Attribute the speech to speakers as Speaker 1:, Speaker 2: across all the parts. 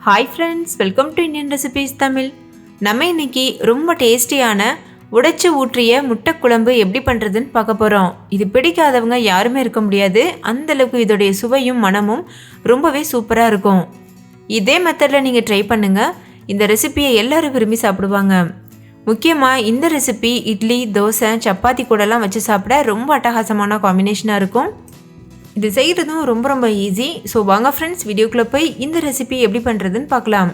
Speaker 1: Hi friends, welcome to Indian recipes Tamil. நம்ம இன்னைக்கு ரொம்ப டேஸ்டியான உடைச்சி ஊற்றிய முட்டை குழம்பு எப்படி பண்ணுறதுன்னு பார்க்க போகிறோம். இது பிடிக்காதவங்க யாருமே இருக்க முடியாது. அந்தளவுக்கு இதோடைய சுவையும் மனமும் ரொம்பவே சூப்பராக இருக்கும். இதே மெத்தடில் நீங்கள் ட்ரை பண்ணுங்கள். இந்த ரெசிபியை எல்லோரும் விரும்பி சாப்பிடுவாங்க. முக்கியமாக இந்த ரெசிபி இட்லி, தோசை, சப்பாத்தி கூடலாம் வச்சு சாப்பிட ரொம்ப அட்டகாசமான காம்பினேஷனாக இருக்கும். இது செய்கிறதும் ரொம்ப ஈஸி. ஸோ வாங்க ஃப்ரெண்ட்ஸ், வீடியோக்குள்ளே போய் இந்த ரெசிபி எப்படி பண்ணுறதுன்னு பார்க்கலாம்.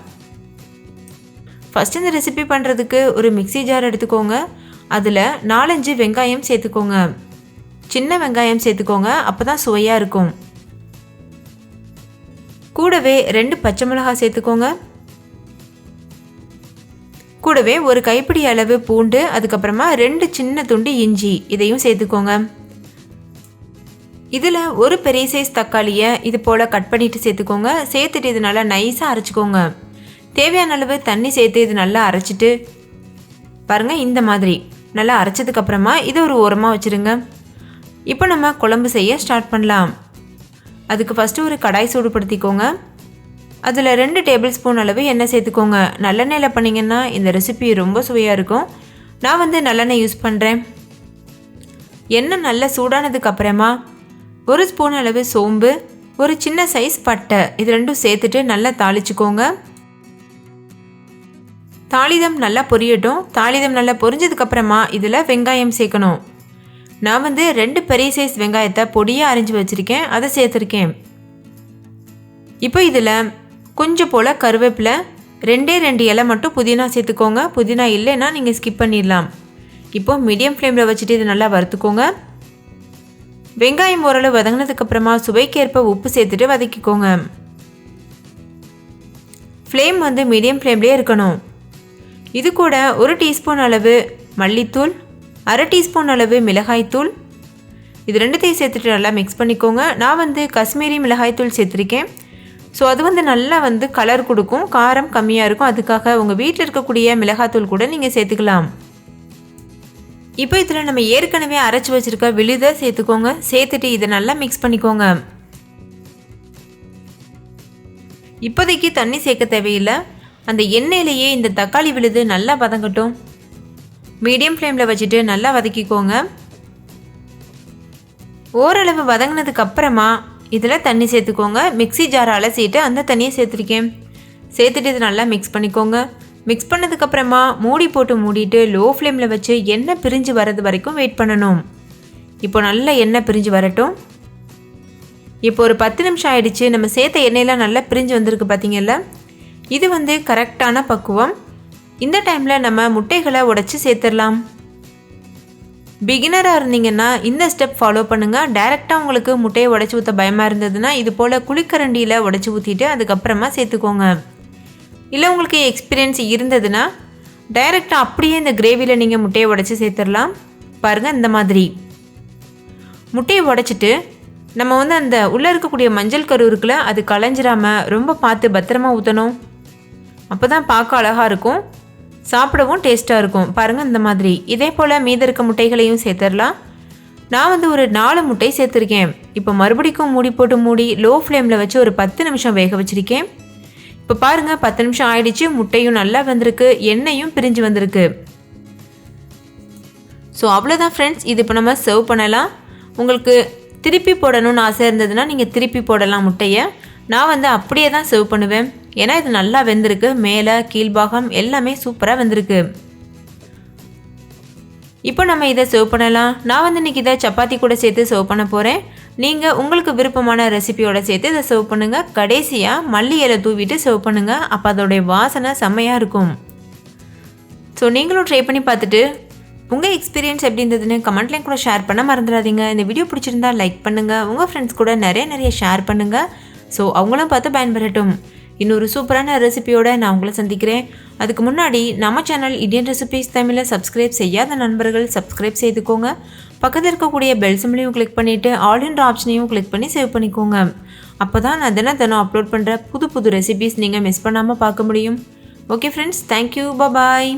Speaker 1: ஃபஸ்ட் இந்த ரெசிபி பண்ணுறதுக்கு ஒரு மிக்ஸி ஜார் எடுத்துக்கோங்க. அதில் 4-5 வெங்காயம் சேர்த்துக்கோங்க. சின்ன வெங்காயம் சேர்த்துக்கோங்க, அப்போ தான் சுவையாக இருக்கும். கூடவே 2 பச்சை மிளகாய் சேர்த்துக்கோங்க. கூடவே ஒரு கைப்பிடி அளவு பூண்டு, அதுக்கப்புறமா 2 சின்ன துண்டு இஞ்சி, இதையும் சேர்த்துக்கோங்க. இதில் ஒரு பெரிய சைஸ் தக்காளியை இது போல் கட் பண்ணிவிட்டு சேர்த்துக்கோங்க. சேர்த்துட்டு இது நல்லா நைஸாக அரைச்சிக்கோங்க. தேவையான அளவு தண்ணி சேர்த்து இது நல்லா அரைச்சிட்டு பாருங்கள், இந்த மாதிரி நல்லா அரைச்சதுக்கப்புறமா இதை ஒரு ஓரமாக வச்சுருங்க. இப்போ நம்ம குழம்பு செய்ய ஸ்டார்ட் பண்ணலாம். அதுக்கு ஃபஸ்ட்டு ஒரு கடாய் சூடுபடுத்திக்கோங்க. அதில் 2 டேபிள் ஸ்பூன் அளவு எண்ணெய் சேர்த்துக்கோங்க. நல்லெண்ணெயில் பண்ணிங்கன்னா இந்த ரெசிபி ரொம்ப சுவையாக இருக்கும். நான் நல்லெண்ணெய் யூஸ் பண்ணுறேன். எண்ணெய் நல்லா சூடானதுக்கப்புறமா 1 ஸ்பூன் அளவு சோம்பு, ஒரு சின்ன சைஸ் பட்டை, இது ரெண்டும் சேர்த்துட்டு நல்லா தாளிச்சுக்கோங்க. தாளிதம் நல்லா பொரியட்டும். தாளிதம் நல்லா பொரிஞ்சதுக்கப்புறமா இதில் வெங்காயம் சேர்க்கணும். நான் 2 பெரிய சைஸ் வெங்காயத்தை பொடியாக அரிஞ்சு வச்சுருக்கேன், அதை சேர்த்துருக்கேன். இப்போ இதில் கொஞ்சம் போல் கருவேப்பிலை, 2 இலை மட்டும் புதினா சேர்த்துக்கோங்க. புதினா இல்லைன்னா நீங்கள் ஸ்கிப் பண்ணிடலாம். இப்போ மீடியம் ஃப்ளேமில் வச்சுட்டு இது நல்லா வறுத்துக்கோங்க. வெங்காயம் ஓரளவு வதங்கினதுக்கப்புறமா சுவைக்கேற்ப உப்பு சேர்த்துட்டு வதக்கிக்கோங்க. ஃப்ளேம் மீடியம் ஃப்ளேம்லேயே இருக்கணும். இது கூட 1 டீஸ்பூன் அளவு மல்லித்தூள், 1/2 டீஸ்பூன் அளவு மிளகாய்த்தூள், இது ரெண்டுத்தையும் சேர்த்துட்டு நல்லா மிக்ஸ் பண்ணிக்கோங்க. நான் காஷ்மீரி மிளகாய்த்தூள் சேர்த்துருக்கேன். ஸோ அது நல்லா கலர் கொடுக்கும், காரம் கம்மியாக இருக்கும். அதுக்காக உங்கள் வீட்டில் இருக்கக்கூடிய மிளகாய்த்தூள் கூட நீங்கள் சேர்த்துக்கலாம். இப்போ இதில் நம்ம ஏற்கனவே அரைச்சி வச்சுருக்க விழுதை சேர்த்துக்கோங்க. சேர்த்துட்டு இதை நல்லா மிக்ஸ் பண்ணிக்கோங்க. இப்போதைக்கு தண்ணி சேர்க்க தேவையில்லை. அந்த எண்ணெயிலேயே இந்த தக்காளி விழுது நல்லா வதங்கட்டும். மீடியம் ஃப்ளேமில் வச்சுட்டு நல்லா வதக்கிக்கோங்க. ஓரளவு வதங்கினதுக்கு அப்புறமா இதில் தண்ணி சேர்த்துக்கோங்க. மிக்ஸி ஜாரை அலசிட்டு அந்த தண்ணியை சேர்த்துருக்கேன். சேர்த்துட்டு இது நல்லா மிக்ஸ் பண்ணிக்கோங்க. மிக்ஸ் பண்ணதுக்கப்புறமா மூடி போட்டு மூடிட்டு லோ ஃப்ளேமில் வச்சு எண்ணெய் பிரிஞ்சு வர்றது வரைக்கும் வெயிட் பண்ணணும். இப்போ நல்லா எண்ணெய் பிரிஞ்சு வரட்டும். இப்போ ஒரு 10 நிமிஷம் ஆயிடுச்சு. நம்ம சேர்த்த எண்ணெயெலாம் நல்லா பிரிஞ்சு வந்திருக்கு பார்த்தீங்கல்ல. இது கரெக்டான பக்குவம். இந்த டைமில் நம்ம முட்டைகளை உடைச்சி சேர்த்துடலாம். பிகினராக இருந்தீங்கன்னா இந்த ஸ்டெப் ஃபாலோ பண்ணுங்கள். டைரெக்டாக உங்களுக்கு முட்டையை உடைச்சி ஊற்ற பயமாக இருந்ததுன்னா இது போல் குழிக்கரண்டியில் உடைச்சி ஊற்றிட்டு அதுக்கப்புறமா சேர்த்துக்கோங்க. இல்லை உங்களுக்கு எக்ஸ்பீரியன்ஸ் இருந்ததுன்னா டைரெக்டாக அப்படியே இந்த கிரேவியில் நீங்கள் முட்டையை உடைச்சி சேர்த்துடலாம். பாருங்கள், இந்த மாதிரி முட்டையை உடைச்சிட்டு நம்ம அந்த உள்ளே இருக்கக்கூடிய மஞ்சள் கரு இருக்குல்ல, அது களைஞ்சிராமல் ரொம்ப பார்த்து பத்திரமா ஊற்றணும். அப்போ தான் பார்க்க அழகாக இருக்கும், சாப்பிடவும் டேஸ்ட்டாக இருக்கும். பாருங்கள், இந்த மாதிரி இதே போல் மீத இருக்க முட்டைகளையும் சேர்த்துடலாம். நான் ஒரு 4 முட்டை சேர்த்துருக்கேன். இப்போ மறுபடிக்கும் மூடி போட்டு மூடி லோ ஃப்ளேமில் வச்சு ஒரு 10 நிமிஷம் வேக வச்சுருக்கேன். இப்போ பாருங்கள், 10 நிமிஷம் ஆயிடுச்சு. முட்டையும் நல்லா வந்திருக்கு, எண்ணெயும் பிரிஞ்சு வந்திருக்கு. ஸோ அவ்வளோதான் ஃப்ரெண்ட்ஸ். இது இப்போ நம்ம சர்வ் பண்ணலாம். உங்களுக்கு திருப்பி போடணும்னு ஆசை இருந்ததுன்னா நீங்கள் திருப்பி போடலாம் முட்டையை. நான் அப்படியே தான் சர்வ் பண்ணுவேன். ஏன்னா இது நல்லா வெந்திருக்கு. மேலே கீழ்பாகம் எல்லாமே சூப்பராக வெந்திருக்கு. இப்போ நம்ம இதை சர்வ் பண்ணலாம். நான் இன்றைக்கி இதை சப்பாத்தி கூட சேர்த்து சர்வ் பண்ண போகிறேன். நீங்கள் உங்களுக்கு விருப்பமான ரெசிபியோட சேர்த்து இதை சர்வ் பண்ணுங்கள். கடைசியாக மல்லி இலை தூவிட்டு சர்வ் பண்ணுங்கள். அப்போ அதோடைய வாசனை செம்மையாக இருக்கும். ஸோ நீங்களும் ட்ரை பண்ணி பார்த்துட்டு உங்கள் எக்ஸ்பீரியன்ஸ் எப்படி இருந்ததுன்னு கமெண்ட்லேயும் கூட ஷேர் பண்ண மறந்துடாதீங்க. இந்த வீடியோ பிடிச்சிருந்தா லைக் பண்ணுங்கள். உங்கள் ஃப்ரெண்ட்ஸ் கூட நிறைய ஷேர் பண்ணுங்கள். ஸோ அவங்களும் பார்த்து பயன்பெறட்டும். இன்னொரு சூப்பரான ரெசிபியோட நான் உங்களை சந்திக்கிறேன். அதுக்கு முன்னாடி நம்ம சேனல் இந்தியன் ரெசிபீஸ் தமிழை சப்ஸ்கிரைப் செய்யாத நண்பர்கள் சப்ஸ்கிரைப் செய்துக்கோங்க. பக்கத்தில் இருக்கக்கூடிய பெல் சிம்பிளையும் கிளிக் பண்ணிவிட்டு ஆல் என்ற ஆப்ஷனையும் கிளிக் பண்ணி சேவ் பண்ணிக்கோங்க. அப்போ தான் நான் தினம் அப்லோட் பண்ணுற புது ரெசிபீஸ் நீங்கள் மிஸ் பண்ணாமல் பார்க்க முடியும். ஓகே ஃப்ரெண்ட்ஸ், தேங்க்யூ, பாய்.